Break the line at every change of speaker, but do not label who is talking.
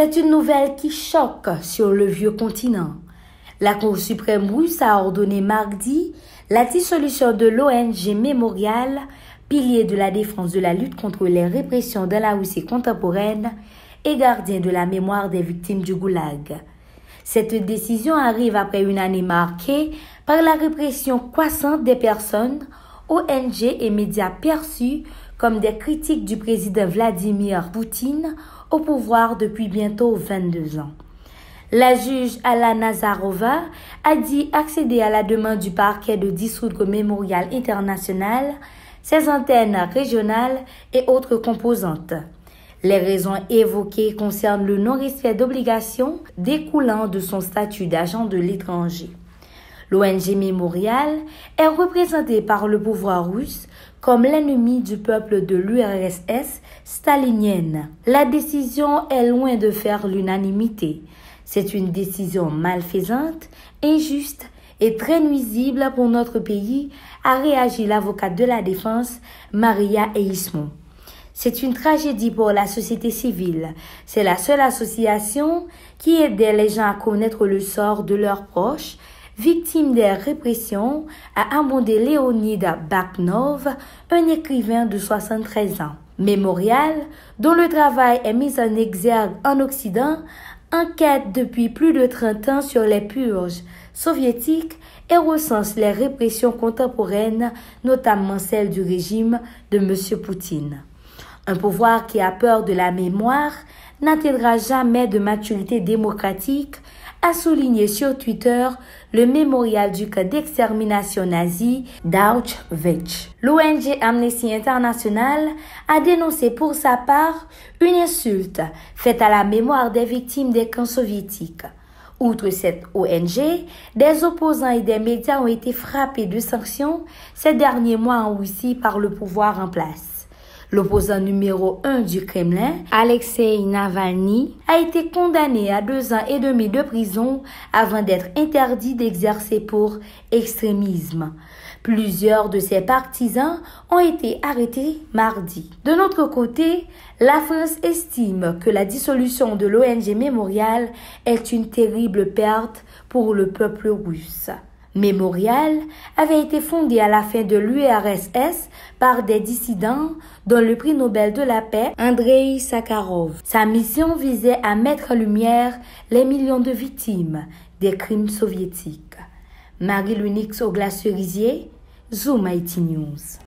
C'est une nouvelle qui choque sur le vieux continent. La Cour suprême russe a ordonné mardi la dissolution de l'ONG Mémorial, pilier de la défense de la lutte contre les répressions dans la Russie contemporaine et gardien de la mémoire des victimes du Goulag. Cette décision arrive après une année marquée par la répression croissante des personnes, ONG et médias perçus comme des critiques du président Vladimir Poutine au pouvoir depuis bientôt 22 ans. La juge Alla Nazarova a dit accéder à la demande du parquet de dissoudre Mémorial International, ses antennes régionales et autres composantes. Les raisons évoquées concernent le non-respect d'obligations découlant de son statut d'agent de l'étranger. L'ONG Mémorial est représentée par le pouvoir russe comme l'ennemi du peuple de l'URSS stalinienne. La décision est loin de faire l'unanimité. C'est une décision malfaisante, injuste et très nuisible pour notre pays, a réagi l'avocate de la défense, Maria Eismont. C'est une tragédie pour la société civile. C'est la seule association qui aidait les gens à connaître le sort de leurs proches, victimes des répressions, a abondé Léonid Bakhnov, un écrivain de 73 ans. Mémorial, dont le travail est mis en exergue en Occident, enquête depuis plus de 30 ans sur les purges soviétiques et recense les répressions contemporaines, notamment celles du régime de M. Poutine. Un pouvoir qui a peur de la mémoire n'atteindra jamais de maturité démocratique, a souligné sur Twitter le mémorial du camp d'extermination nazi d'Auschwitz. L'ONG Amnesty International a dénoncé pour sa part une insulte faite à la mémoire des victimes des camps soviétiques. Outre cette ONG, des opposants et des médias ont été frappés de sanctions ces derniers mois en Russie par le pouvoir en place. L'opposant numéro 1 du Kremlin, Alexei Navalny, a été condamné à 2 ans et demi de prison avant d'être interdit d'exercer pour extrémisme. Plusieurs de ses partisans ont été arrêtés mardi. De notre côté, la France estime que la dissolution de l'ONG Mémorial est une terrible perte pour le peuple russe. Mémorial avait été fondé à la fin de l'URSS par des dissidents, dont le prix Nobel de la paix, Andrei Sakharov. Sa mission visait à mettre en lumière les millions de victimes des crimes soviétiques. Marie-Lunix Ogla-Cerisier, Zoom IT News.